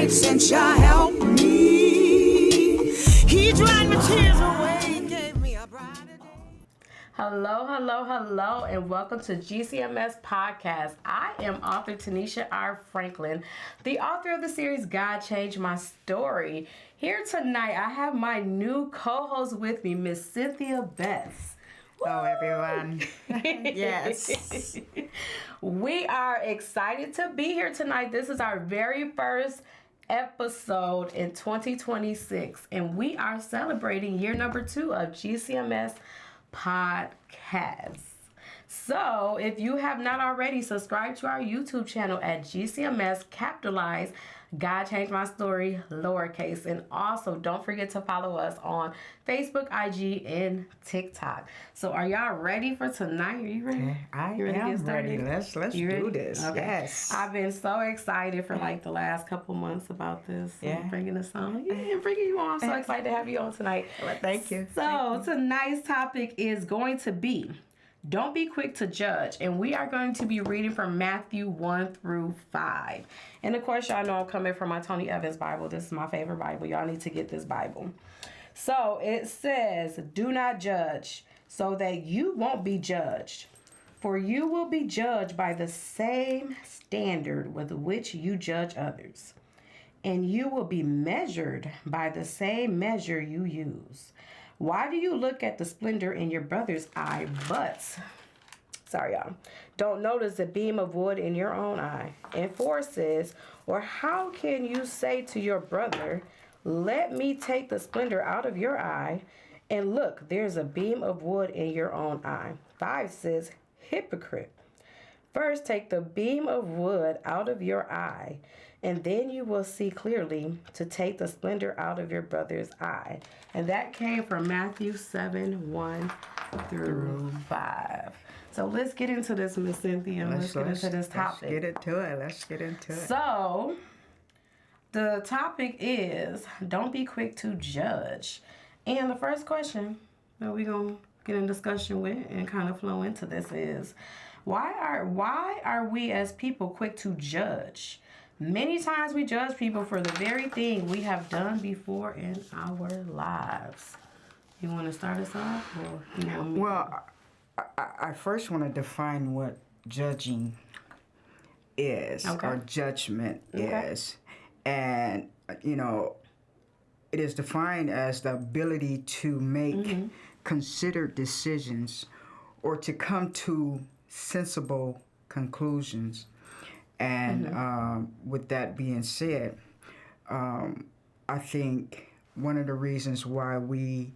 since you helped me. He dried my tears away and gave me a brighter day. Hello, and welcome to GCMS Podcast. I am author Tanisha R. Franklin, the author of the series God Changed My Story. Here tonight, I have my new co-host with me, Miss Cynthia Betts. Hello, everyone. Yes. We are excited to be here tonight. This is our very first episode in 2026, and we are celebrating year number 2 of GCMS Podcasts. So, if you have not already, subscribe to our YouTube channel at GCMS, capitalized, God Changed My Story, lowercase. And also, don't forget to follow us on Facebook, IG, and TikTok. So, are y'all ready for tonight? Are you ready? I You ready to get am started? ready. Let's You do ready? this. Okay. Yes. I've been so excited for like the last couple months about this. Yeah. Bringing this on. Yeah, bringing you on. I'm so excited to have you on tonight. Well, thank you. So, tonight's topic is going to be don't be quick to judge. And we are going to be reading from Matthew 1 through 5. And of course, y'all know I'm coming from my Tony Evans Bible. This is my favorite Bible. Y'all need to get this Bible. So it says, do not judge so that you won't be judged. For you will be judged by the same standard with which you judge others. And you will be measured by the same measure you use. Why do you look at the splendor in your brother's eye, but, don't notice the beam of wood in your own eye? And 4 says, or how can you say to your brother, let me take the splendor out of your eye, and look, there's a beam of wood in your own eye? 5 says, hypocrite. First, take the beam of wood out of your eye, and then you will see clearly to take the splendor out of your brother's eye. And that came from Matthew 7, 1 through 5. So let's get into this, Miss Cynthia. Let's get into this topic. Let's get into it. So, the topic is, don't be quick to judge. And the first question that we're going to get in discussion with and kind of flow into this is, why are we as people quick to judge? Many times we judge people for the very thing we have done before in our lives. You want to start us off? Or you want me? Well, I first want to define what judging is, or judgment is. And, it is defined as the ability to make considered decisions or to come to sensible conclusions. And with that being said, I think one of the reasons why we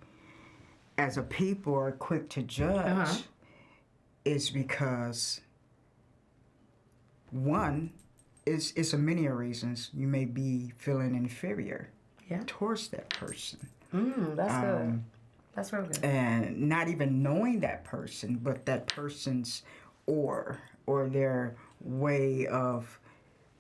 as a people are quick to judge is because, one, it's a many reasons. You may be feeling inferior towards that person. That's good. That's real good. And not even knowing that person, but that person's or their way of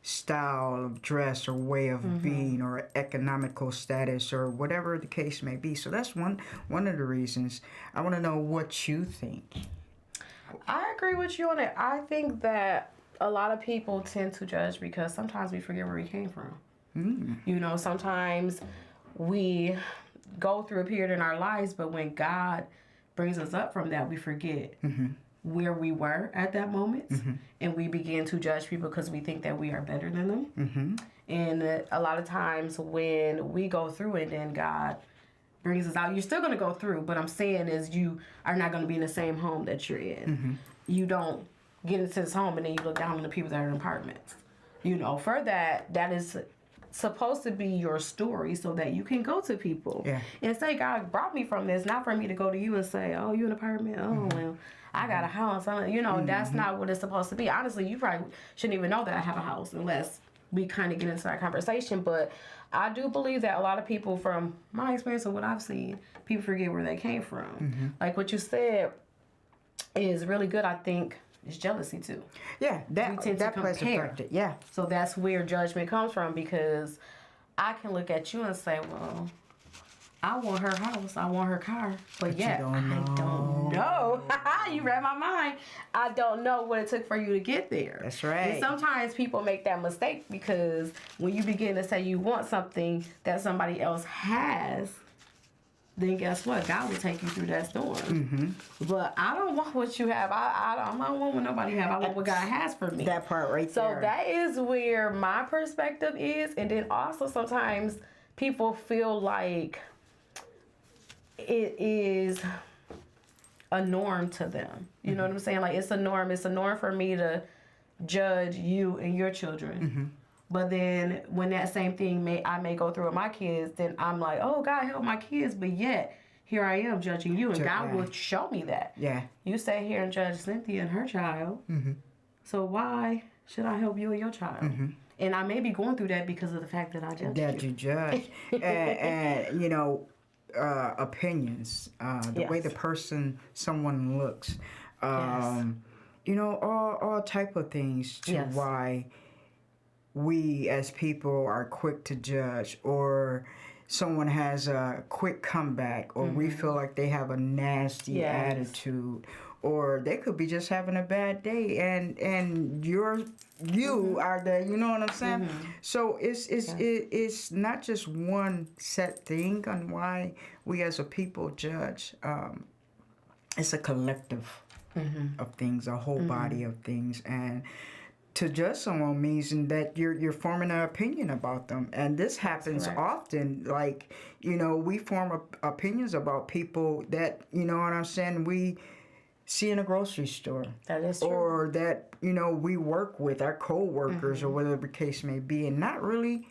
style of dress or way of being or economical status or whatever the case may be. So that's one of the reasons. I want to know what you think. I agree with you on it. I think that a lot of people tend to judge because sometimes we forget where we came from. Sometimes we go through a period in our lives, but when God brings us up from that, we forget where we were at that moment, and we begin to judge people because we think that we are better than them. And a lot of times when we go through it, then God brings us out. You're still going to go through, but I'm saying is you are not going to be in the same home that you're in. You don't get into this home and then you look down on the people that are in apartments. For that is supposed to be your story so that you can go to people and say, God brought me from this, not for me to go to you and say, oh, you in an apartment? Oh, well, I got a house. That's not what it's supposed to be. Honestly, you probably shouldn't even know that I have a house unless we kind of get into that conversation. But I do believe that a lot of people, from my experience and what I've seen, people forget where they came from. Like what you said is really good, I think. It's jealousy too. Yeah, that plays a factor. Yeah. So that's where judgment comes from, because I can look at you and say, well, I want her house, I want her car, but yet don't I don't know. You read my mind. I don't know what it took for you to get there. That's right. And sometimes people make that mistake because when you begin to say you want something that somebody else has, then guess what? God will take you through that storm. Mm-hmm. But I don't want what you have. I don't want what nobody have. I want what God has for me. That part right there. So that is where my perspective is. And then also sometimes people feel like it is a norm to them. You know what I'm saying? Like it's a norm. It's a norm for me to judge you and your children. Mm-hmm. But then when that same thing I may go through with my kids, then I'm like, oh, God help my kids. But yet, here I am judging you. And God will show me that. Yeah. You stay here and judge Cynthia and her child. Mm-hmm. So why should I help you and your child? Mm-hmm. And I may be going through that because of the fact that I judge That you judge. and, you know, opinions, the way someone looks, you know, all type of things to why we as people are quick to judge, or someone has a quick comeback, or we feel like they have a nasty attitude, or they could be just having a bad day, and you are the, you know what I'm saying? So it's not just one set thing on why we as a people judge. It's a collective of things, a whole body of things, and to judge someone means that you're forming an opinion about them. And this happens often. Like, you know, we form opinions about people that, you know what I'm saying, we see in a grocery store. That is true. Or that, you know, we work with, our co-workers, or whatever the case may be, and not really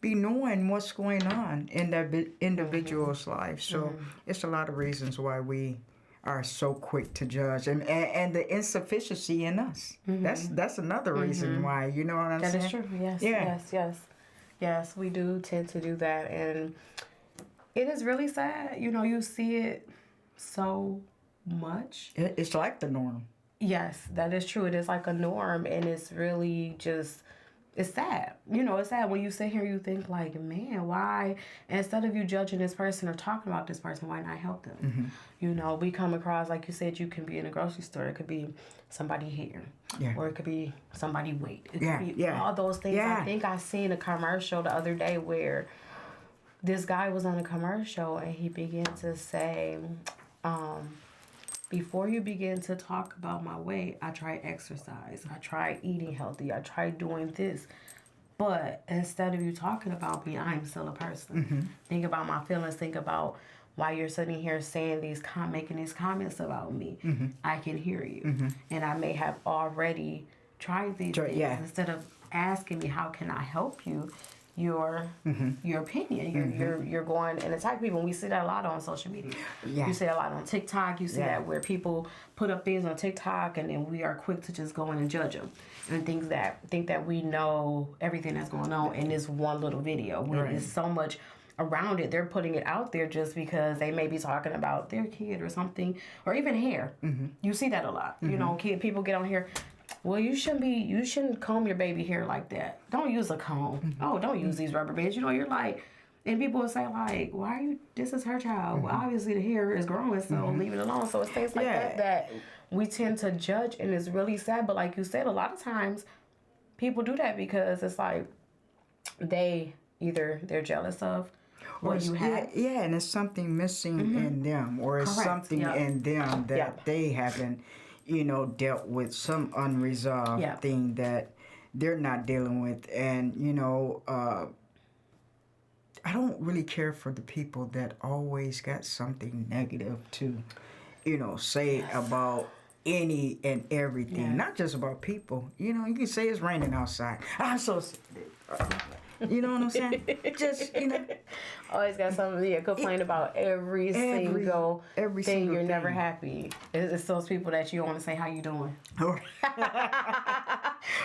be knowing what's going on in that individual's life. So it's a lot of reasons why we are so quick to judge, and the insufficiency in us. That's another reason why, you know what I'm saying? That is true. Yes, we do tend to do that, and it is really sad. You know, you see it so much. It's like the norm. Yes, that is true. It is like a norm, and it's really just, it's sad. You know, it's sad when you sit here, you think like, man, why, instead of you judging this person or talking about this person, why not help them? You know, we come across, like you said, you can be in a grocery store. It could be somebody here, or it could be somebody weight. It could be all those things. I think I seen a commercial the other day where this guy was on a commercial and he began to say, before you begin to talk about my weight, I try exercise. I try eating healthy. I try doing this. But instead of you talking about me, I'm still a person. Think about my feelings. Think about why you're sitting here saying making these comments about me. I can hear you. And I may have already tried these things. Instead of asking me, how can I help you? Your opinion. You're going and attack people. And we see that a lot on social media. You see that a lot on TikTok. You see that where people put up things on TikTok and then we are quick to just go in and judge them and think that we know everything that's going on in this one little video. When there's so much around it, they're putting it out there just because they may be talking about their kid or something, or even hair. You see that a lot. You know, people get on here. Well, you shouldn't comb your baby hair like that. Don't use a comb. Oh, don't use these rubber bands. You know, you're like, and people will say like, why are you, this is her child. Well, obviously the hair is growing, so leave it alone. So it's things like that we tend to judge, and it's really sad. But like you said, a lot of times people do that because it's like they're jealous of what you have. And it's something missing in them, or it's something in them that they haven't, you know, dealt with, some unresolved thing that they're not dealing with. And, you know, I don't really care for the people that always got something negative to, you know, say about any and everything, not just about people. You know, you can say it's raining outside. I'm so sick. You know what I'm saying? Just, you know. Always got something to complain about every single thing. You're never happy. It's those people that you don't want to say how you doing. Or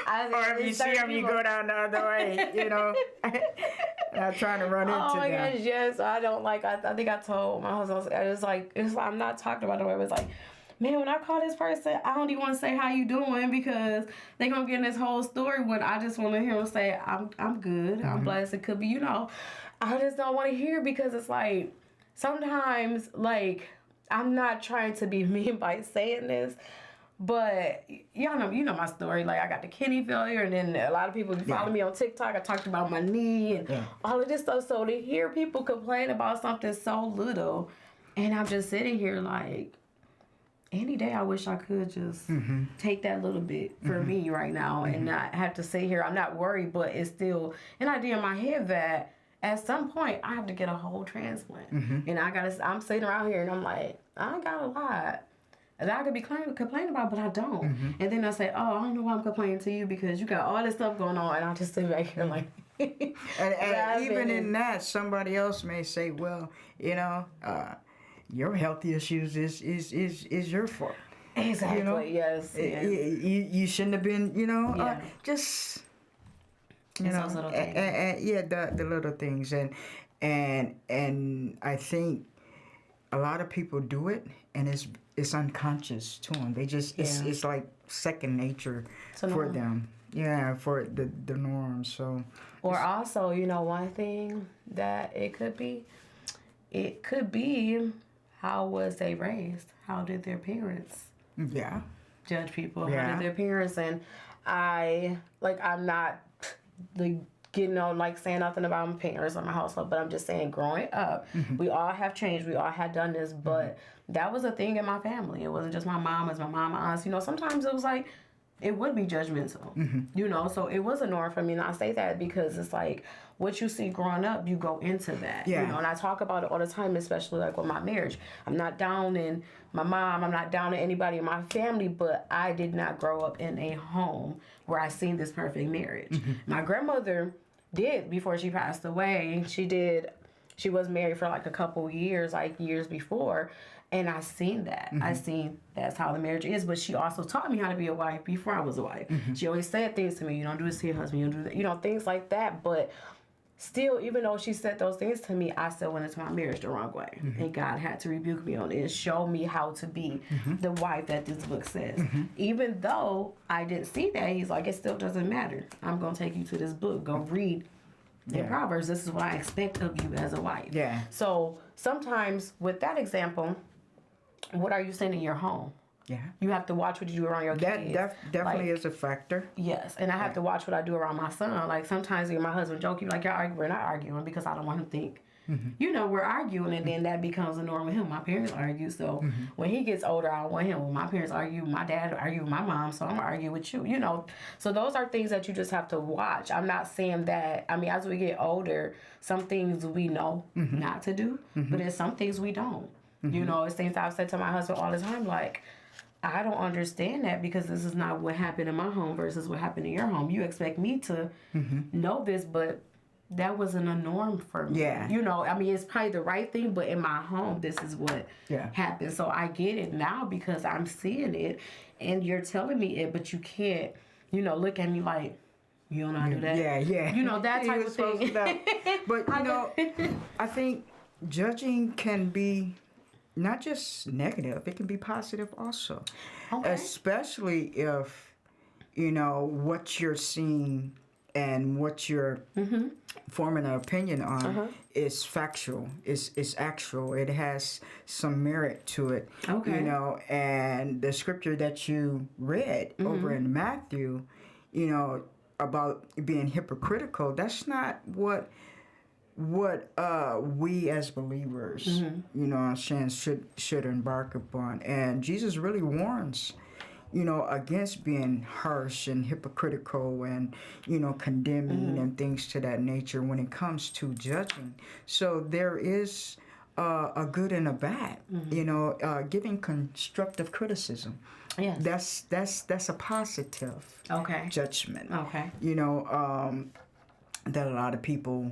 if you see them, you go down the other way, you know. I'm trying to run into them. Oh my gosh, yes. I think I told my husband, it's like, I'm not talking about the way it was like, man, when I call this person, I don't even want to say how you doing because they're going to get in this whole story when I just want to hear them say, I'm good, I'm blessed. It could be, you know, I just don't want to hear because it's like, sometimes, like, I'm not trying to be mean by saying this, but you know my story. Like, I got the kidney failure, and then a lot of people follow me on TikTok. I talked about my knee and all of this stuff. So to hear people complain about something so little, and I'm just sitting here like, any day I wish I could just take that little bit for me right now and not have to sit here. I'm not worried, but it's still an idea in my head that at some point I have to get a whole transplant. And I'm sitting around here and I'm like, I got a lot that I could be complaining about, but I don't. And then I say, oh, I don't know why I'm complaining to you because you got all this stuff going on, and I just sit back here like. and even in that, somebody else may say, well, you know, your health issues is your fault. Exactly. You know? Yes. You shouldn't have been. You know, just. You know, those little things. The little things, and I think a lot of people do it, and it's unconscious to them. They just it's like second nature for them. Yeah, for the norm. So. Or also, you know, one thing that it could be how was they raised? How did their parents judge people? How did their parents? And I'm not like getting on like saying nothing about my parents or my household, but I'm just saying growing up, we all have changed. We all had done this, but that was a thing in my family. It wasn't just my mom, it was my mom, my aunts. You know, sometimes it was like, it would be judgmental, you know, so it was a norm for me. And I say that because it's like what you see growing up, you go into that, you know, and I talk about it all the time, especially like with my marriage. I'm not down in my mom, I'm not down in anybody in my family, but I did not grow up in a home where I seen this perfect marriage. My grandmother did before she passed away. She was married for like a couple years, like years before. And I seen that. I seen that's how the marriage is. But she also taught me how to be a wife before I was a wife. She always said things to me. You don't do this to your husband. You don't do that. You know, things like that. But still, even though she said those things to me, I still went into my marriage the wrong way. And God had to rebuke me on it and show me how to be the wife that this book says. Even though I didn't see that, he's like, it still doesn't matter. I'm going to take you to this book. Go read in Proverbs. This is what I expect of you as a wife. So sometimes with that example, what are you saying in your home? You have to watch what you do around your kids. That definitely is a factor. Yes, and I have to watch what I do around my son. Like sometimes my husband joke, like, we're not arguing because I don't want him to think, you know, we're arguing, and then that becomes a norm with him. My parents argue, so when he gets older, I don't want him. When my parents argue, my dad argue with my mom, so I'm gonna argue with you, you know. So those are things that you just have to watch. I'm not saying that, I mean, as we get older, some things we know not to do, but there's some things we don't. You know, it's things I've said to my husband all the time, like, I don't understand that because this is not what happened in my home versus what happened in your home. You expect me to know this, but that wasn't a norm for me. You know, I mean, it's probably the right thing, but in my home, this is what happened. So I get it now because I'm seeing it, and you're telling me it, but you can't, you know, look at me like, you don't know how to do that. You know, that type of thing. But, you know, I think judging can be not just negative, it can be positive also. Especially if, you know, what you're seeing and what you're forming an opinion on is factual, is actual. It has some merit to it. You know, and the scripture that you read over in Matthew, you know, about being hypocritical, that's not what we as believers, you know what I'm saying, should embark upon. And Jesus really warns, you know, against being harsh and hypocritical and, you know, condemning and things to that nature when it comes to judging. So there is a good and a bad, you know, giving constructive criticism. That's a positive judgment. You know, that a lot of people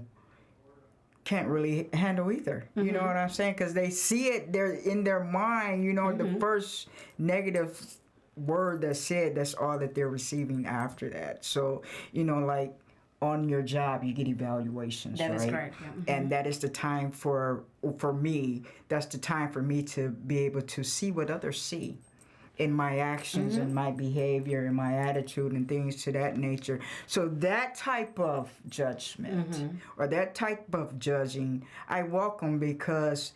can't really handle either. You know what I'm saying? Because they see it, they're in their mind, you know, the first negative word that's said, that's all that they're receiving after that. So, you know, like on your job, you get evaluations, That right? is correct, And that is the time for me, that's the time for me to be able to see what others see in my actions and my behavior and my attitude and things to that nature. So that type of judgment or that type of judging, I welcome, because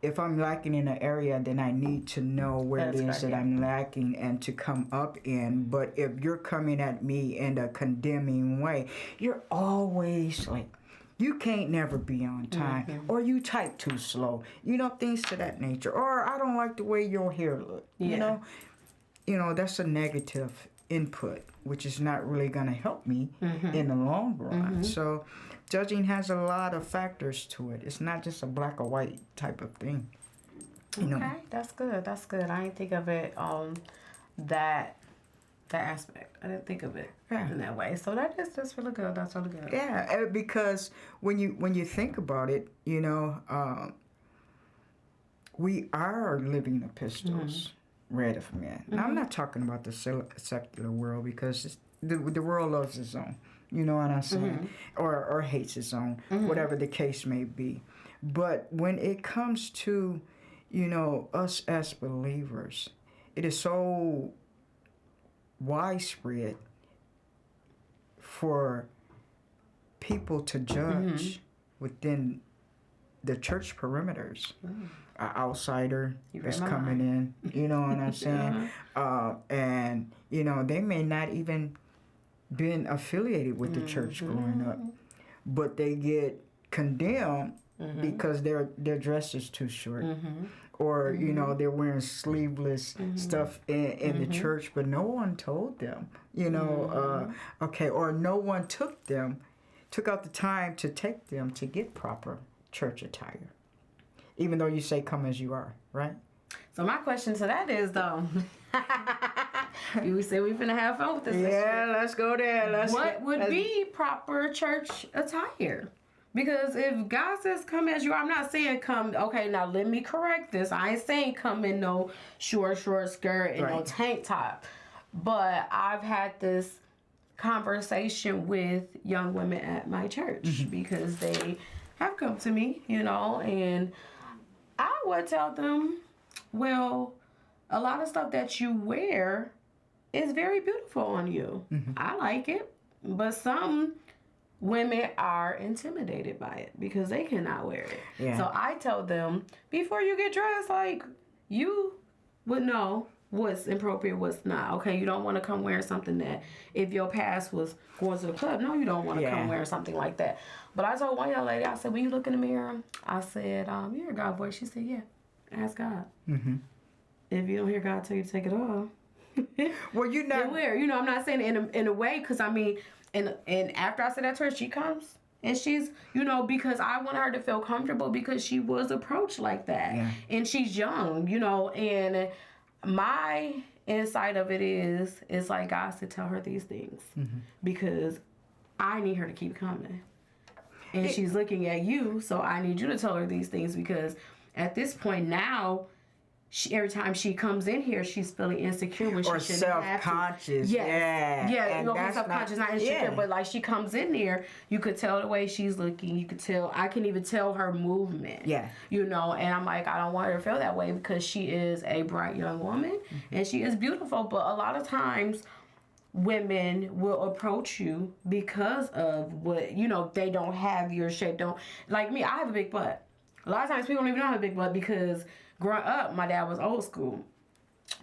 if I'm lacking in an area, then I need to know where it is that I'm lacking and to come up in. But if you're coming at me in a condemning way, you're always like, you can't never be on time, or you type too slow, things to that nature, or I don't like the way your hair look, you know, that's a negative input, which is not really going to help me in the long run. So judging has a lot of factors to it. It's not just a black or white type of thing. Okay, that's good. That's good. I didn't think of it that aspect. I didn't think of it in that way. So that's really good. That's really good. Yeah, because when you think about it, we are living epistles read of men. Now, I'm not talking about the secular world, because the world loves its own. You know what I'm saying? Or hates its own, whatever the case may be. But when it comes to, us as believers, it is so widespread for people to judge within the church perimeters. An outsider that's coming in, you know what I'm saying? And, they may not even been affiliated with the church growing up, but they get condemned because their dress is too short. Or, they're wearing sleeveless stuff in the church, but no one told them, or no one took out the time to take them to get proper church attire. Even though you say come as you are, right? So my question to that is, though, you said we're finna have fun with this. Yeah, let's go there. What would be proper church attire? Because if God says come as you are, I'm not saying come, okay, now let me correct this. I ain't saying come in no short skirt and no tank top. But I've had this conversation with young women at my church because they have come to me, and I would tell them, well, a lot of stuff that you wear is very beautiful on you. I like it, but some women are intimidated by it because they cannot wear it. Yeah. So I tell them, before you get dressed, like, you would know what's appropriate, what's not. Okay, you don't want to come wearing something that, if your past was going to the club, no, you don't want to come wearing something like that. But I told one young lady, I said, when you look in the mirror, I said, you hear God's voice? She said, yeah, ask God. If you don't hear God tell you to take it off, well, you're not. Then wear. I'm not saying it in a way, because I mean, and after I said that to her, she comes. And she's, because I want her to feel comfortable, because she was approached like that. Yeah. And she's young, and my insight of it is, it's like God said, tell her these things. Because I need her to keep coming. And she's looking at you, so I need you to tell her these things, because at this point now, every time she comes in here, she's feeling insecure when she shouldn't have to. Or self-conscious. Yeah, self-conscious, not insecure, but like she comes in there, you could tell the way she's looking. You could tell, I can even tell her movement. Yeah. And I'm like, I don't want her to feel that way, because she is a bright young woman and she is beautiful. But a lot of times, women will approach you because of what, they don't have your shape. Like me, I have a big butt. A lot of times people don't even know I have a big butt, because growing up, my dad was old school.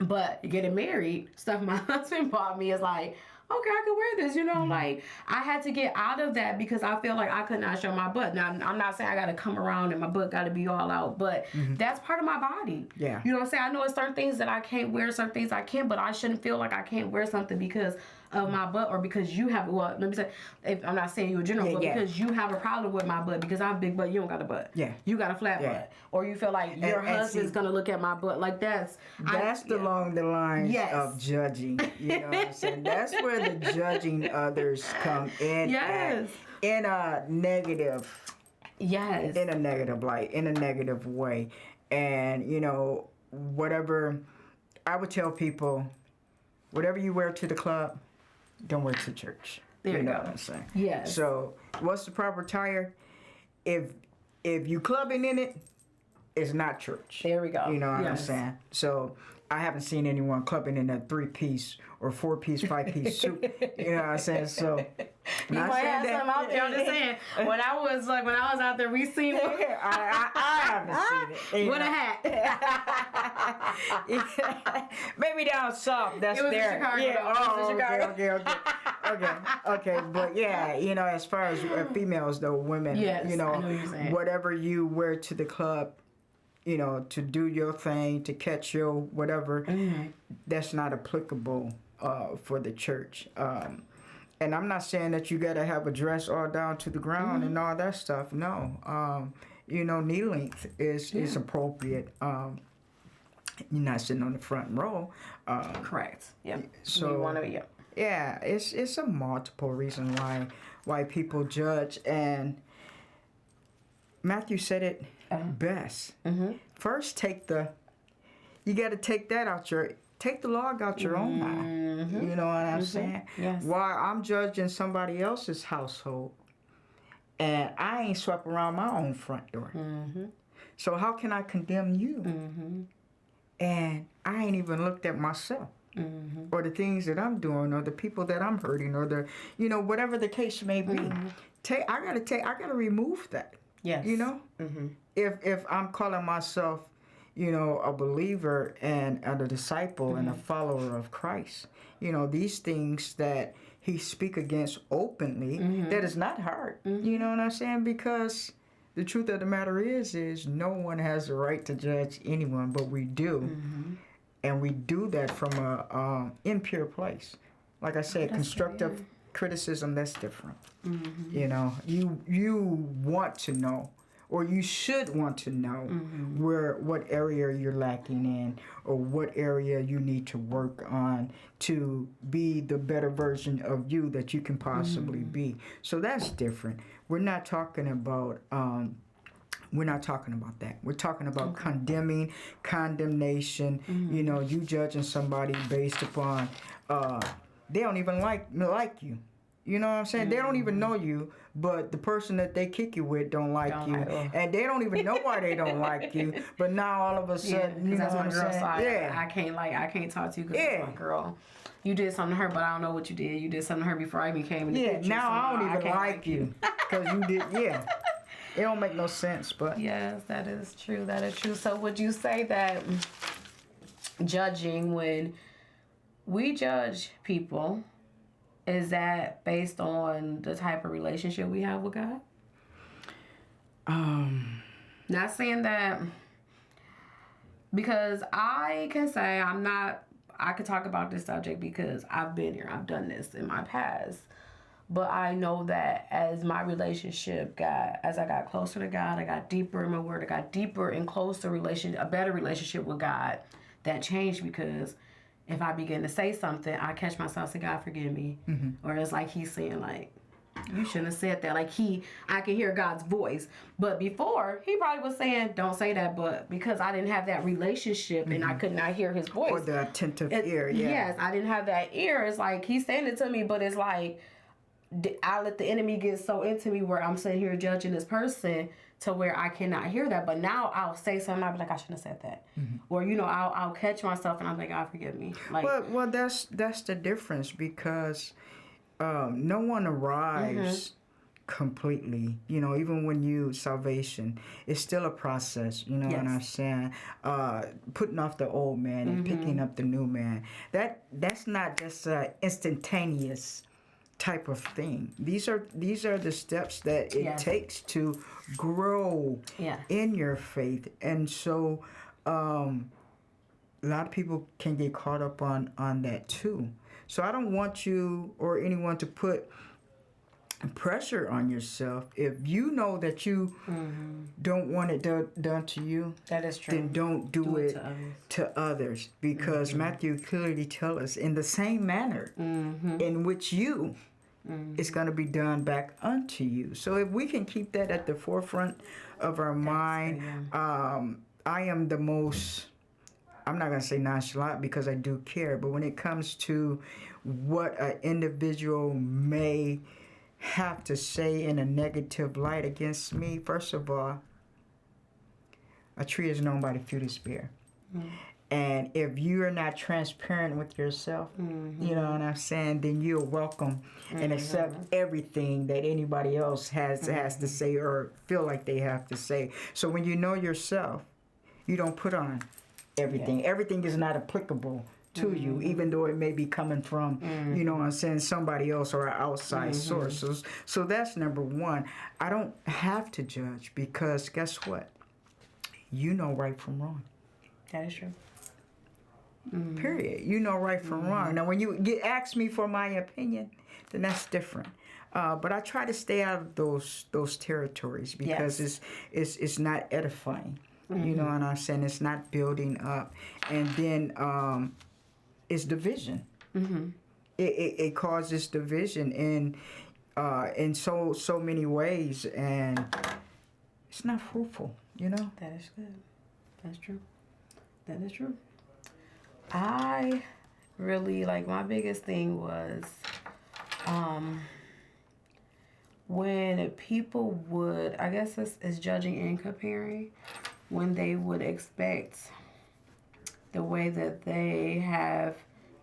But getting married, stuff my husband bought me is like, okay, I can wear this, like, I had to get out of that, because I feel like I could not show my butt. Now, I'm not saying I got to come around and my butt got to be all out, but that's part of my body. Yeah. You know what I'm saying? I know it's certain things that I can't wear, certain things I can, but I shouldn't feel like I can't wear something because of my butt, or because you have, well, let me say, I'm not saying you in general, but because you have a problem with my butt, because I have a big butt, you don't got a butt. Yeah. You got a flat butt. Or you feel like your husband's going to look at my butt. Like, that's along the lines of judging. You know what I'm saying? That's where the judging others come in. Yes. In a negative. Yes. In a negative light, in a negative way. And, whatever, I would tell people, whatever you wear to the club, don't wear to church. There you know go. What I'm saying? Yes. So, what's the proper attire? If you clubbing in it, it's not church. There we go. You know what I'm saying? So, I haven't seen anyone clubbing in a 3-piece or 4-piece, 5-piece suit. You know what I'm saying? So you might have something out there. I'm just saying. When I was out there, we seen one. I haven't seen it. With a hat. Yeah. Maybe down south. That's It was there. in Chicago. Okay. But yeah, you know, as far as females though, women, yes, you know, I know what you're saying. whatever you wear to the club, you know, to do your thing, to catch your whatever, that's not applicable for the church. And I'm not saying that you got to have a dress all down to the ground and all that stuff. No. You know, knee length is appropriate. You're not sitting on the front row. Correct. Yeah. So yeah, it's a multiple reason why people judge, and Matthew said it best. First, you got to take the log out your own eye. You know what I'm saying? Yes. While I'm judging somebody else's household, and I ain't swept around my own front door. So how can I condemn you? And I ain't even looked at myself. Or the things that I'm doing, or the people that I'm hurting, or the, you know, whatever the case may be. I gotta remove that. Yes. You know, if I'm calling myself, you know, a believer and a disciple and a follower of Christ, you know, these things that he speak against openly, that is not hard. You know what I'm saying? Because the truth of the matter is no one has the right to judge anyone, but we do. And we do that from a impure place. Like I said, constructive criticism, that's different. You know, you want to know, or you should want to know what area you're lacking in, or what area you need to work on to be the better version of you that you can possibly be. So that's different. We're not talking about that. We're talking about condemnation. You know, you judging somebody based upon they don't even like you. You know what I'm saying? They don't even know you, but the person that they kick you with don't like you, and they don't even know why they don't like you. But now all of a sudden, you know what I'm saying? I can't talk to you because that's my girl. You did something to her, but I don't know what you did. You did something to her before I even came in the picture. Now I don't even like you because you did. Yeah. It don't make no sense, but yes, that is true. That is true. So would you say that judging, when we judge people, is that based on the type of relationship we have with God? Not saying that, because I can say I could talk about this subject because I've been here. I've done this in my past. But I know that as my relationship as I got closer to God, I got deeper in my word, I got deeper and closer a better relationship with God, that changed, because if I begin to say something, I catch myself saying, God, forgive me. Or it's like he's saying, like, you shouldn't have said that. Like I can hear God's voice. But before, he probably was saying, don't say that. But because I didn't have that relationship and I could not hear his voice. Or the attentive ear, yeah. Yes, I didn't have that ear. It's like he's saying it to me, but it's like, I let the enemy get so into me where I'm sitting here judging this person to where I cannot hear that. But now I'll say something, I'll be like, I shouldn't have said that. Or, you know, I'll catch myself and I'm like, God, forgive me. Like, well, that's the difference, because no one arrives completely. You know, even when salvation, it's still a process. You know what I'm saying? Putting off the old man and picking up the new man. That's not just instantaneous type of thing. These are the steps that it takes to grow in your faith. And so a lot of people can get caught up on that too. So I don't want you or anyone to put pressure on yourself. If you know that you don't want it done to you, that is true, then don't do it to others. Because Matthew clearly tells us, in the same manner in which you it's going to be done back unto you. So if we can keep that at the forefront of our mind, I am the most, I'm not going to say nonchalant because I do care, but when it comes to what an individual may have to say in a negative light against me, first of all, a tree is known by the fruit it bears. And if you're not transparent with yourself, you know what I'm saying, then you'll welcome and accept everything that anybody else has to say or feel like they have to say. So when you know yourself, you don't put on everything. Yeah. Everything is not applicable to you, even though it may be coming from, you know what I'm saying, somebody else or an outside source. So that's number one. I don't have to judge because guess what? You know right from wrong. That is true. Period. You know right from wrong. Now, when you ask me for my opinion, then that's different. But I try to stay out of those territories because it's not edifying. You know what I'm saying? It's not building up, and then it's division. It causes division in so many ways, and it's not fruitful. You know. That is good. That's true. That is true. I really, like, my biggest thing was when people would, I guess it's judging and comparing, when they would expect the way that they have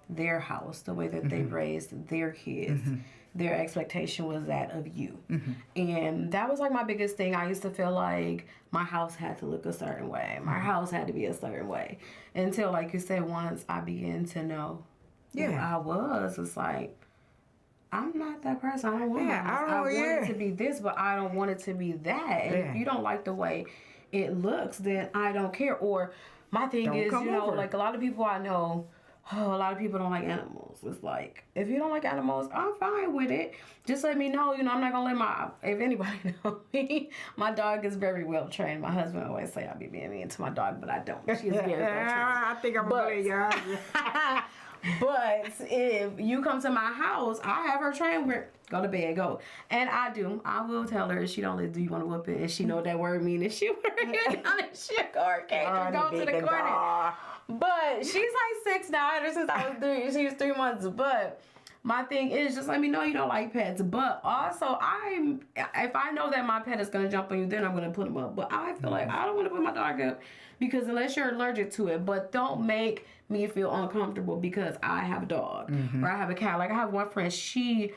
their house, the way that they raised their kids, their expectation was that of you. And that was like my biggest thing. I used to feel like my house had to look a certain way. My house had to be a certain way. Until, like you said, once I began to know who I was, it's like, I'm not that person. I don't want my house. I want it to be this, but I don't want it to be that. And if you don't like the way it looks, then I don't care. Or my thing is, you know, like a lot of people I know, a lot of people don't like animals. It's like, if you don't like animals, I'm fine with it. Just let me know. You know, I'm not going to let if anybody knows me, my dog is very well trained. My husband always say I be being mean to my dog, but I don't. She's very well trained. I think I'm going to believe you. But if you come to my house, I have her trained where go to bed, go. And I do. I will tell her if she don't let, do you want to whoop it? And she know what that word mean. And she working on it. She'll go arcade go to the corner. But she's like 6 now. Ever since I was 3, she was 3 months. But my thing is, just let me know you don't like pets. But also, if I know that my pet is going to jump on you, then I'm going to put him up. But I feel like I don't want to put my dog up because unless you're allergic to it. But don't make me feel uncomfortable because I have a dog or I have a cat. Like I have one friend, she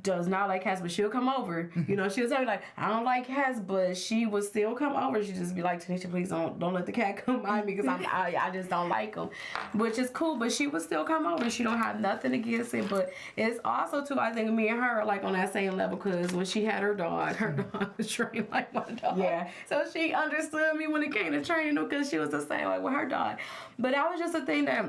does not like cats, but she'll come over. You know, she'll tell me like, I don't like cats, but she would still come over. She'd just be like, Tanisha, please don't let the cat come by me because I just don't like them, which is cool. But she would still come over. She don't have nothing against it. But it's also too, I think me and her are like on that same level because when she had her dog was trained like my dog. Yeah. So she understood me when it came to training because she was the same way with her dog. But that was just a thing that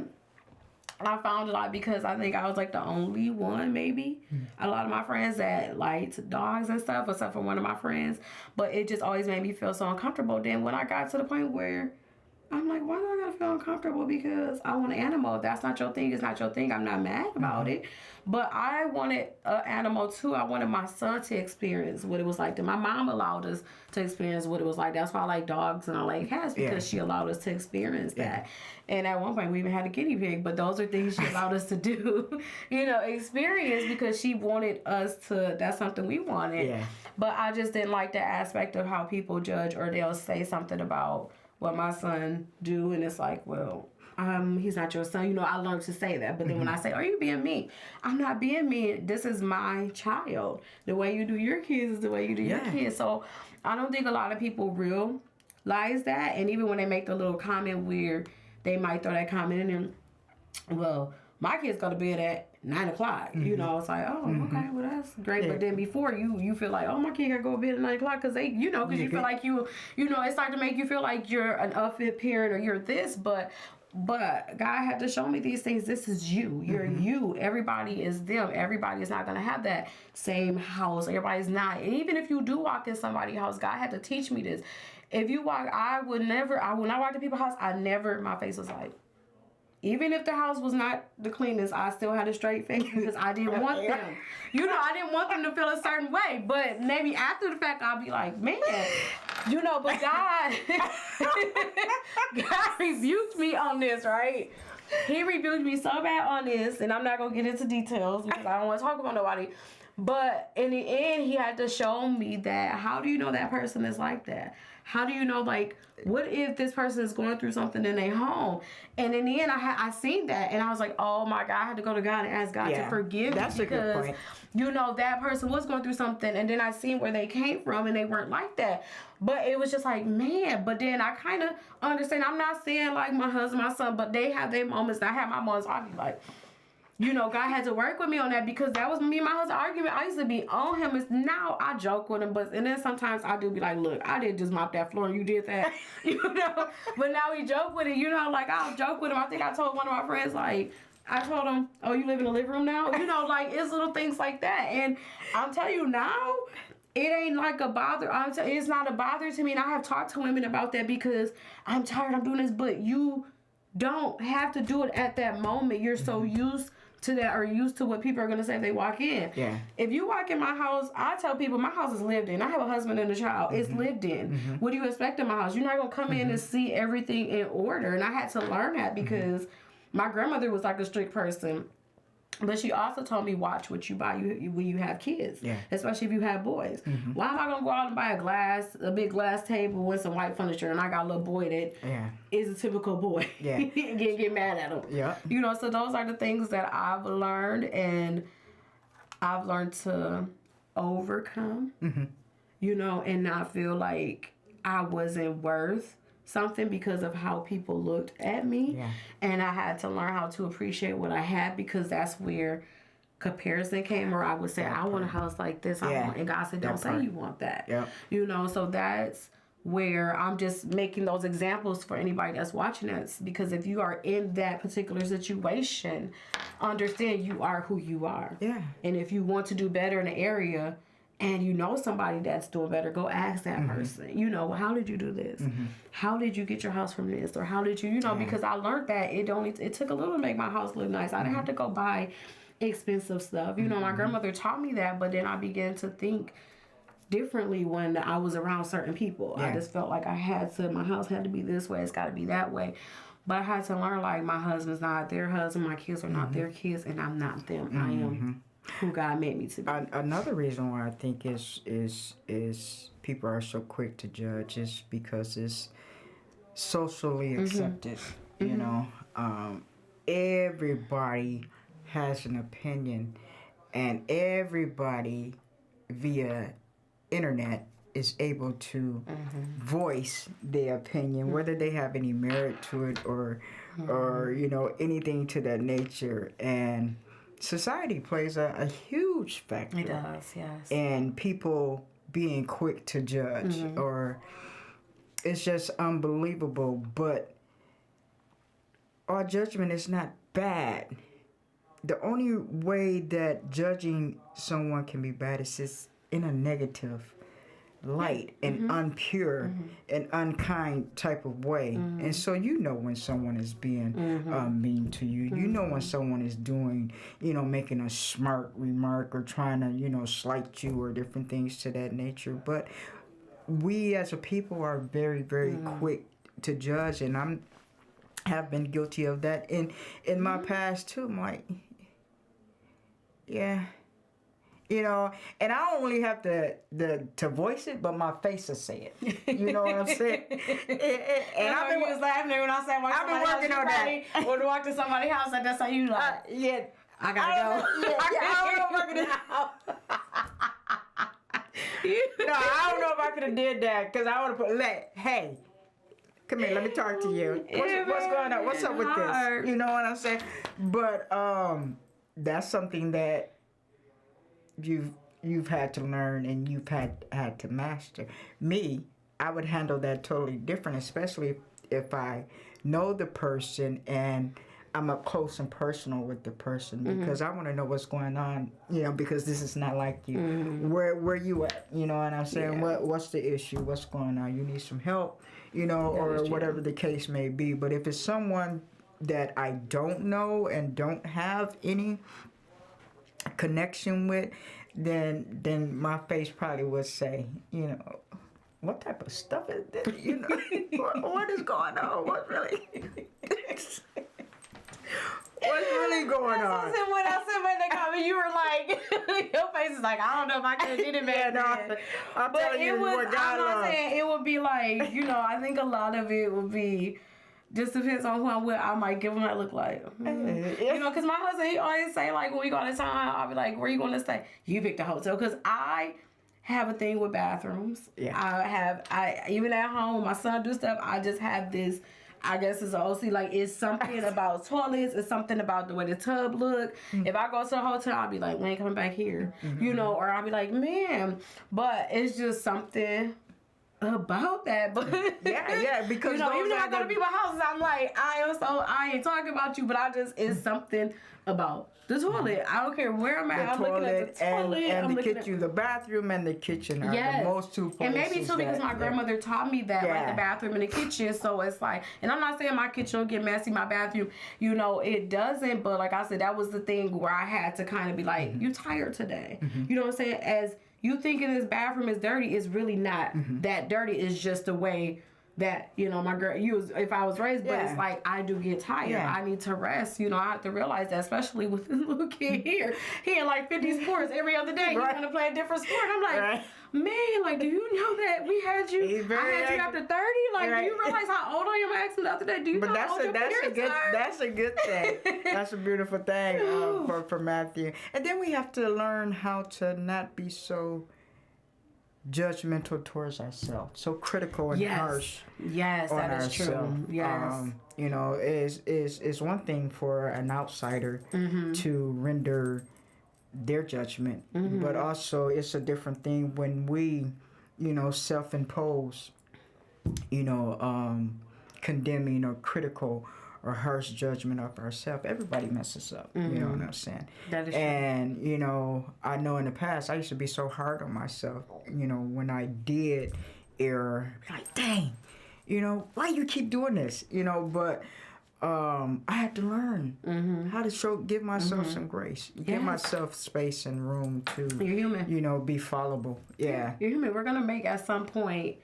I found a lot because I think I was like the only one, maybe. A lot of my friends that liked dogs and stuff, except for one of my friends. But it just always made me feel so uncomfortable. Then when I got to the point where I'm like, why do I gotta feel uncomfortable? Because I want an animal. If that's not your thing, it's not your thing. I'm not mad about it. But I wanted an animal too. I wanted my son to experience what it was like. My mom allowed us to experience what it was like. That's why I like dogs and I like cats because she allowed us to experience that. And at one point we even had a guinea pig. But those are things she allowed us to do, you know, experience because she wanted us to, that's something we wanted. Yeah. But I just didn't like the aspect of how people judge or they'll say something about what my son do, and it's like, well, he's not your son. You know, I learned to say that. But then when I say, are you being mean? I'm not being mean. This is my child. The way you do your kids is the way you do your kids. So I don't think a lot of people realize that. And even when they make the little comment where they might throw that comment in and, well, my kids go to bed at 9 o'clock. You know, it's like, oh, okay, well, that's great. Yeah. But then before you feel like, oh, my kid got to go to bed at 9 o'clock because they, you know, because you feel like you know, it starts to make you feel like you're an unfit parent or you're this. But God had to show me these things. This is you. You're you. Everybody is them. Everybody is not going to have that same house. Everybody's not. And even if you do walk in somebody's house, God had to teach me this. If you walk, when I walked in people's house, my face was like, even if the house was not the cleanest, I still had a straight face because I didn't want them. You know, I didn't want them to feel a certain way. But maybe after the fact, I'll be like, man, you know, but God rebuked me on this, right? He rebuked me so bad on this, and I'm not going to get into details because I don't want to talk about nobody. But in the end, he had to show me that, how do you know that person is like that? How do you know, like, what if this person is going through something in their home? And in the end, I seen that, and I was like, oh my God, I had to go to God and ask God to forgive me. That's a good point. You know, that person was going through something, and then I seen where they came from, and they weren't like that. But it was just like, man, but then I kind of understand. I'm not saying like my husband, my son, but they have their moments. I have my moments. I'll be like, you know, God had to work with me on that, because that was me and my husband argument. I used to be on him. Now I joke with him, and then sometimes I do be like, look, I didn't just mop that floor and you did that, you know. But now we joke with it, you know, like I'll joke with him. I think I told one of my friends, like, I told him, oh, you live in the living room now? You know, like, it's little things like that. And I'm telling you now, it ain't like a bother. It's not a bother to me. And I have talked to women about that, because I'm tired, I'm doing this, but you don't have to do it at that moment. You're so used to that, or used to what people are going to say if they walk in. Yeah. If you walk in my house, I tell people my house is lived in. I have a husband and a child. It's lived in. What do you expect in my house? You're not going to come in and see everything in order. And I had to learn that, because my grandmother was like a strict person. But she also told me, watch what you buy when you have kids, especially if you have boys. Why am I going to go out and buy a big glass table with some white furniture, and I got a little boy that is a typical boy, get mad at him. Yeah. You know, so those are the things that I've learned, and I've learned to overcome, you know, and not feel like I wasn't worth something because of how people looked at me. And I had to learn how to appreciate what I had, because that's where comparison came, where I would say, I want a house like this, and God said, don't say you want that. You know, so that's where I'm just making those examples for anybody that's watching us, because if you are in that particular situation, understand you are who you are. And if you want to do better in an area, and you know somebody that's doing better, go ask that person. You know, how did you do this? How did you get your house from this? Or how did you, because I learned that it took a little to make my house look nice. I didn't have to go buy expensive stuff. You know, my grandmother taught me that, but then I began to think differently when I was around certain people. I just felt like my house had to be this way, it's got to be that way. But I had to learn, like, my husband's not their husband, my kids are not their kids, and I'm not them. I am who God made me to be. Another reason why I think is people are so quick to judge is because it's socially accepted. You know, everybody has an opinion, and everybody via internet is able to voice their opinion, whether they have any merit to it or you know, anything to that nature. And society plays a huge factor. It does, yes. And people being quick to judge, or it's just unbelievable. But our judgment is not bad. The only way that judging someone can be bad is just in a negative light and unpure and unkind type of way. And so you know when someone is being mean to you. You know when someone is doing, you know, making a smart remark or trying to, you know, slight you or different things to that nature. But we as a people are very, very quick to judge, and I have been guilty of that in my past too. I'm like, yeah. You know, and I don't really have to voice it, but my face will say it. You know what I'm saying? And I've been was laughing when I said, I've been working on that. Or to walk to somebody's house, and that's how you like. I gotta go. I don't know if I could have did that, because I would have put, hey, come here, let me talk to you. What's going on? What's up with this? You know what I'm saying? But that's something that you've had to learn, and you've had to master. Me, I would handle that totally different, especially if I know the person and I'm up close and personal with the person, because I want to know what's going on, you know, because this is not like you. Where you at? You know what I'm saying? What's the issue? What's going on? You need some help, you know, or whatever the case may be. But if it's someone that I don't know and don't have any connection with, then my face probably would say, you know, what type of stuff is this? You know, what is going on? What really? What's really going on? When I said in the comment, you were like, your face is like, I don't know if I could have did it back then. I'm telling you what God I'm not loves. saying it would be like, I think a lot of it would be, just depends on who I'm with. I might give him that look like, because my husband, he always say, like, when we go out of town, I'll be like, where you going to stay? You pick the hotel. Because I have a thing with bathrooms. Yeah. I even at home, my son do stuff, I just have this, I guess it's an OC, like, it's something about toilets, it's something about the way the tub look. If I go to a hotel, I'll be like, we ain't coming back here, or I'll be like, man, but it's just something about that. But yeah, because even if I go to people's houses, I'm like, I ain't talking about you, but it's something about the toilet. I don't care where I'm at. I'm looking at the toilet and the kitchen, the bathroom and the kitchen are the most two places. And maybe too because my grandmother taught me that, like the bathroom and the kitchen. So it's like, and I'm not saying my kitchen will get messy, my bathroom, it doesn't. But like I said, that was the thing where I had to kind of be like, you tired today. You know what I'm saying? As you thinking this bathroom is dirty, it's really not that dirty. It's just the way that, my girl, if I was raised, but it's like, I do get tired. I need to rest. I have to realize that, especially with this little kid here. He in like 50 sports every other day. He's going to play a different sport. I'm like, man, like, do you know that we had you? I had you after 30. Like, do you realize how old I am? I asked him the other day. Do you know how old your parents are? That's a good thing. That's a beautiful thing for Matthew. And then we have to learn how to not be so judgmental towards ourselves, so critical and harsh. Yes, that is true. Yes. Is one thing for an outsider to render their judgment, but also it's a different thing when we, self-impose, condemning or critical or harsh judgment of ourselves. Everybody messes up. You know what I'm saying? That is true. And, I know in the past I used to be so hard on myself, when I did error, like, dang, why you keep doing this? But I had to learn how to give myself some grace, give myself space and room to, you're human. Be fallible. Yeah. You're human. We're going to make at some point,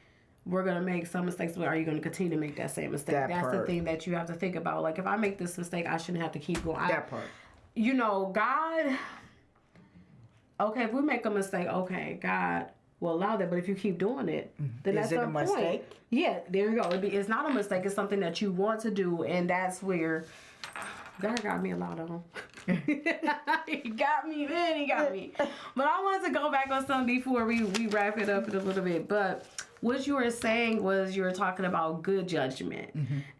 we're going to make some mistakes, but are you going to continue to make that same mistake? That's the thing that you have to think about. Like, if I make this mistake, I shouldn't have to keep going. That part. God, okay, if we make a mistake, okay, God will allow that. But if you keep doing it, then that's the point. Mistake? Yeah, there you go. It's not a mistake. It's something that you want to do, and that's where God got me a lot of them. He got me, man. He got me. But I wanted to go back on something before we wrap it up in a little bit. But what you were saying was you were talking about good judgment.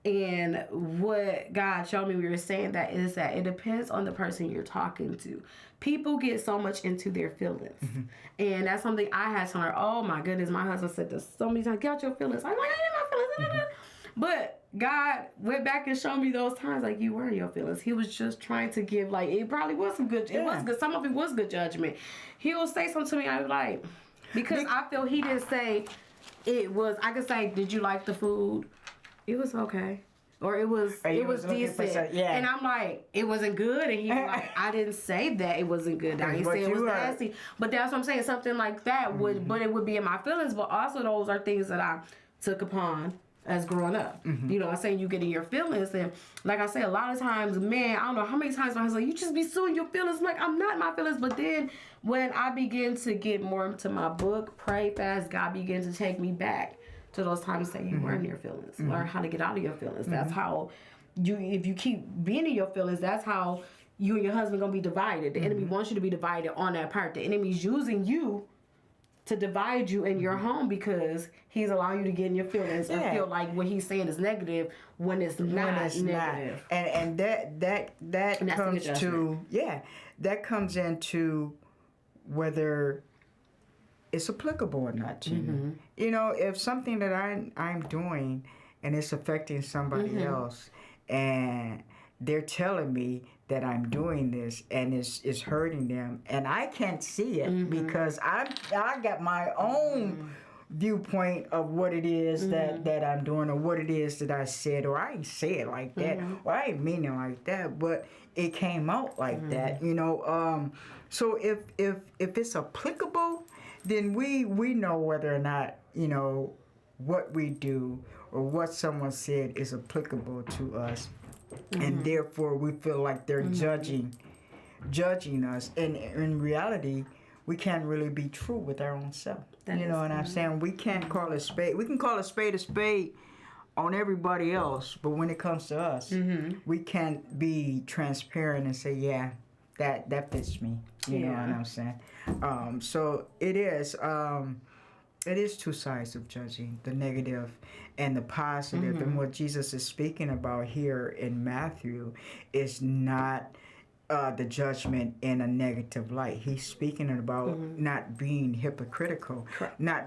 And what God showed me, we were saying that is that it depends on the person you're talking to. People get so much into their feelings. And that's something I had to learn. Oh my goodness, my husband said this so many times, get out your feelings. I'm like, I ain't my feelings. But God went back and showed me those times like you were in your feelings. He was just trying to give, like, it probably was some good, it was good, some of it was good judgment. He will say something to me, I was like, because I feel he didn't say, I could say, did you like the food? It was okay. Or it was decent. And I'm like, it wasn't good. And he was like, I didn't say that it wasn't good. I didn't say it was nasty. But that's what I'm saying. Something like that but it would be in my feelings. But also those are things that I took upon as growing up. I'm saying you get in your feelings. And like I say, a lot of times, man, I don't know how many times I was like, you just be suing your feelings. I'm like, I'm not in my feelings. But then when I begin to get more into my book, pray fast, God began to take me back to those times that you were in your feelings. Learn how to get out of your feelings. That's how if you keep being in your feelings, that's how you and your husband gonna be divided. The enemy wants you to be divided on that part. The enemy's using you to divide you in your home because he's allowing you to get in your feelings and feel like what he's saying is negative when it's not negative. And that comes to that comes into whether it's applicable or not to you. If something that I'm doing and it's affecting somebody else and they're telling me that I'm doing this and it's hurting them and I can't see it because I got my own viewpoint of what it is that I'm doing or what it is that I said, or I ain't say it like that or I ain't mean it like that, but it came out like that, so if it's applicable, then we know whether or not, what we do or what someone said is applicable to us and therefore we feel like they're judging us. And in reality, we can't really be true with our own self. You know what I'm saying? We can't call a spade. We can call a spade on everybody else, but when it comes to us, we can't be transparent and say, yeah, that fits me. You know what I'm saying? So it is two sides of judging, the negative and the positive. And what Jesus is speaking about here in Matthew is not the judgment in a negative light. He's speaking about not being hypocritical, not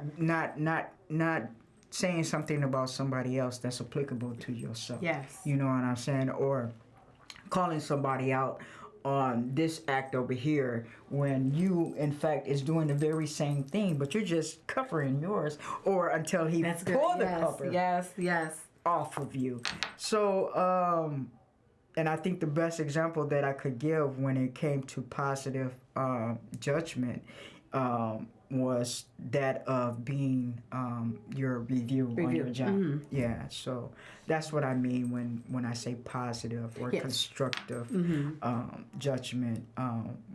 saying something about somebody else that's applicable to yourself. Yes. You know what I'm saying? Or calling somebody out on this act over here when you, in fact, is doing the very same thing, but you're just covering yours, or until he pull the cover off of you. So, and I think the best example that I could give when it came to positive judgment was that of being your review on your job. Yeah, so that's what I mean when I say positive or constructive judgment.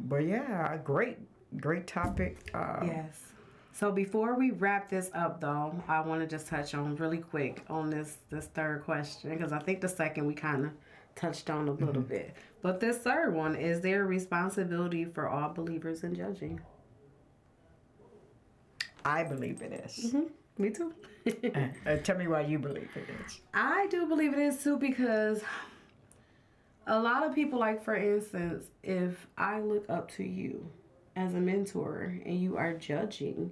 But yeah, great topic. Yes. So before we wrap this up, though, I want to just touch on really quick on this third question, because I think the second we kind of touched on a little bit. But this third one, is there a responsibility for all believers in judging? I believe it is. Me too. Tell me why you believe it is. I do believe it is too, because a lot of people, like for instance, if I look up to you as a mentor and you are judging,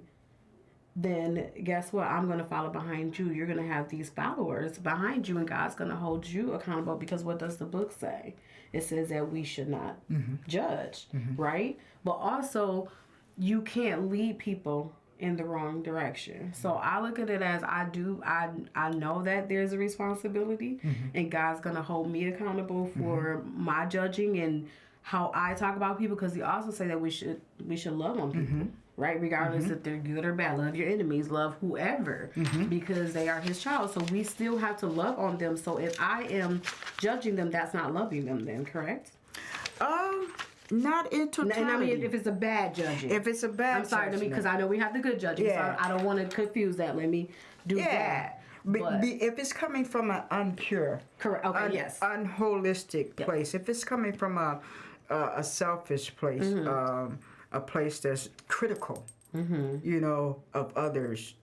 then guess what? I'm going to follow behind you. You're going to have these followers behind you, and God's going to hold you accountable, because what does the book say? It says that we should not judge, right? But also, you can't lead people in the wrong direction. So I look at it as I know that there's a responsibility, and God's going to hold me accountable for my judging and how I talk about people, because he also say that we should love on people, right? Regardless if they're good or bad. Love your enemies, love whoever, because they are his child. So we still have to love on them. So if I am judging them, that's not loving them then, correct? Not in totality. And I mean, if it's a bad judging. If it's a bad I'm sorry, because I know we have the good judging, so I don't want to confuse that. Let me do that. But if it's coming from an unpure, correct, okay, unholistic place, if it's coming from a selfish place, a place that's critical, you know, of others,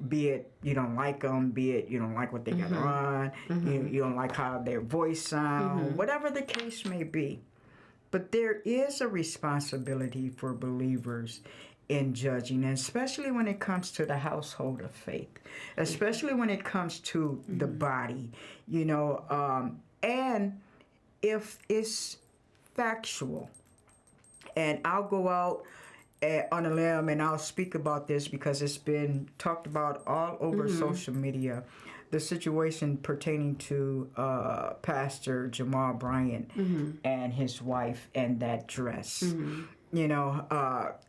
be it you don't like them, be it you don't like what they got on, you don't like how their voice sounds, whatever the case may be. But there is a responsibility for believers in judging, and especially when it comes to the household of faith, especially when it comes to the body, you know, and if it's factual. And I'll go out on a limb and I'll speak about this because it's been talked about all over social media. The situation pertaining to Pastor Jamal Bryant and his wife and that dress, you know,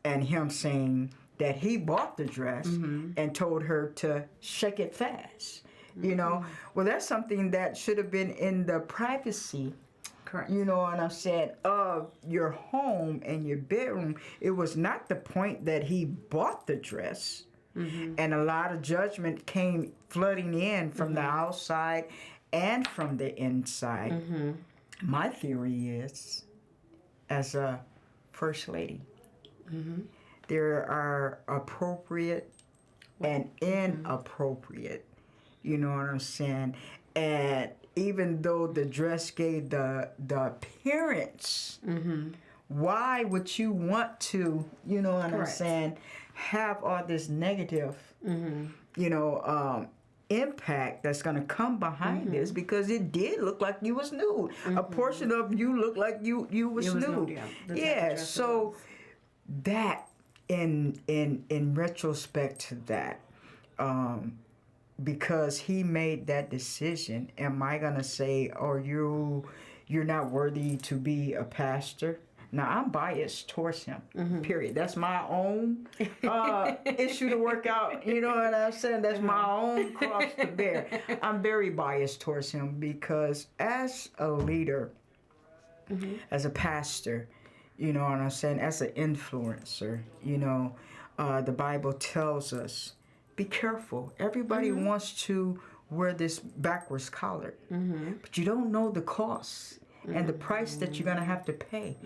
and him saying that he bought the dress and told her to shake it fast, you know. Well, that's something that should have been in the privacy, correct, you know what I'm saying, of your home and your bedroom. It was not the point that he bought the dress. And a lot of judgment came flooding in from the outside and from the inside. My theory is, as a first lady, there are appropriate and inappropriate, you know what I'm saying? And even though the dress gave the appearance, why would you want to, you know what I'm saying, have all this negative, you know, impact that's going to come behind this, because it did look like you was nude. A portion of you looked like you was nude. Yeah, so that in retrospect to that, because he made that decision, am I going to say, oh, you're not worthy to be a pastor? Now, I'm biased towards him, period. That's my own issue to work out. You know what I'm saying? That's my own cross to bear. I'm very biased towards him because as a leader, as a pastor, you know what I'm saying, as an influencer, you know, the Bible tells us, be careful. Everybody wants to wear this backwards collar, but you don't know the cost and the price that you're going to have to pay.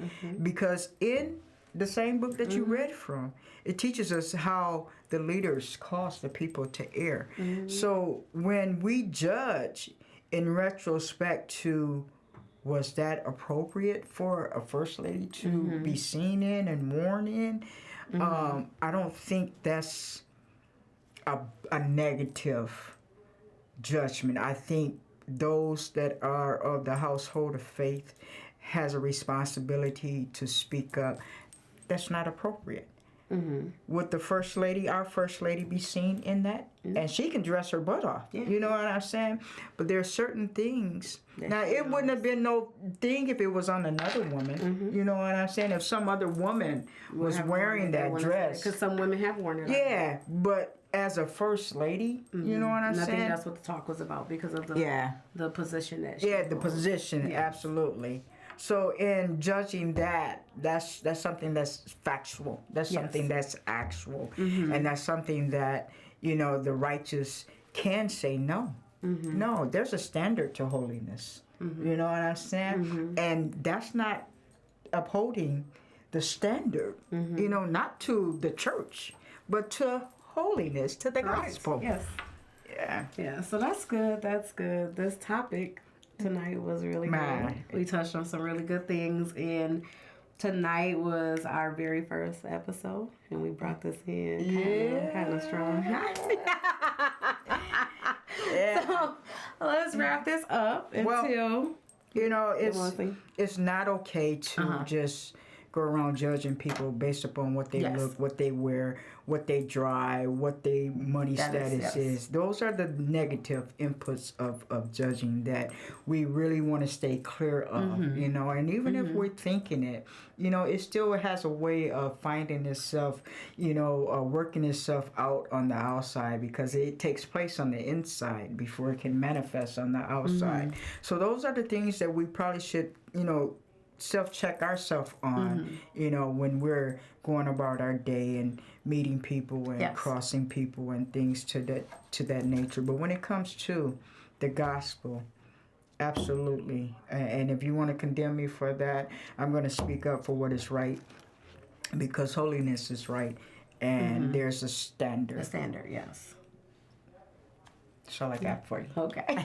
Because in the same book that you read from, it teaches us how the leaders cause the people to err. So when we judge in retrospect to, was that appropriate for a first lady to be seen in and worn in? I don't think that's a negative judgment. I think those that are of the household of faith has a responsibility to speak up. That's not appropriate. Would the first lady, our first lady, be seen in that? And she can dress her butt off. You know what I'm saying? But there are certain things. Now, it wouldn't have been no thing if it was on another woman. You know what I'm saying? If some other woman was wearing that dress. Because some women have worn it. Yeah, but as a first lady, you know what I'm saying? I think that's what the talk was about because of the position that she the position, absolutely. So in judging that, that's something that's factual. That's something that's actual. And that's something that, you know, the righteous can say no. No, there's a standard to holiness. You know what I'm saying? And that's not upholding the standard, you know, not to the church, but to holiness, to the gospel. Yes. Yeah, so that's good. That's good. This topic tonight was really good. We touched on some really good things, and tonight was our very first episode, and we brought this in kind of strong. So let's wrap this up until you know it's not okay to just go around judging people based upon what they look, what they wear, what they drive, what their money status is. Those are the negative inputs of judging that we really want to stay clear of, you know. And even if we're thinking it, you know, it still has a way of finding itself, you know, working itself out on the outside, because it takes place on the inside before it can manifest on the outside. So those are the things that we probably should, you know, self-check ourselves on, you know, when we're going about our day and meeting people and crossing people and things to that nature. But when it comes to the gospel, absolutely. And if you want to condemn me for that, I'm going to speak up for what is right, because holiness is right, and there's a standard. A standard, yes. That's all I got for you. Okay.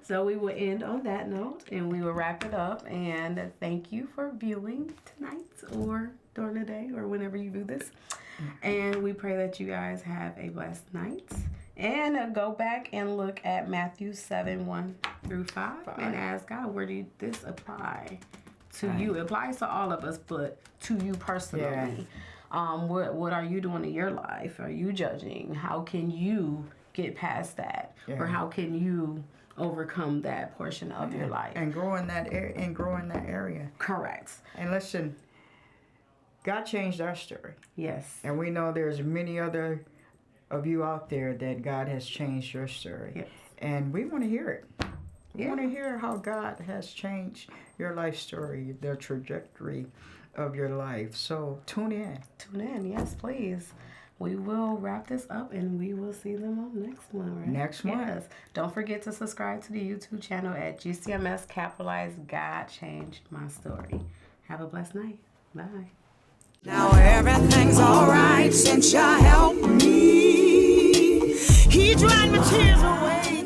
So we will end on that note, and we will wrap it up. And thank you for viewing tonight or during the day or whenever you view this. And we pray that you guys have a blessed night. And go back and look at Matthew 7:1-5 and ask God, where did this apply to you? It applies to all of us, but to you personally. What are you doing in your life? Are you judging? How can you get past that? Or how can you overcome that portion of your life and grow in that area? Correct. And listen, God changed our story. Yes. And we know there's many other of you out there that God has changed your story. Yes. And we want to hear it. We want to hear how God has changed your life story, the trajectory of your life. So tune in. Tune in, yes, please. We will wrap this up, and we will see them on next one, right? Next one. Yes. Don't forget to subscribe to the YouTube channel at GCMS capitalized God Changed My Story. Have a blessed night. Bye. Now everything's alright since you helped me. He dried my tears away.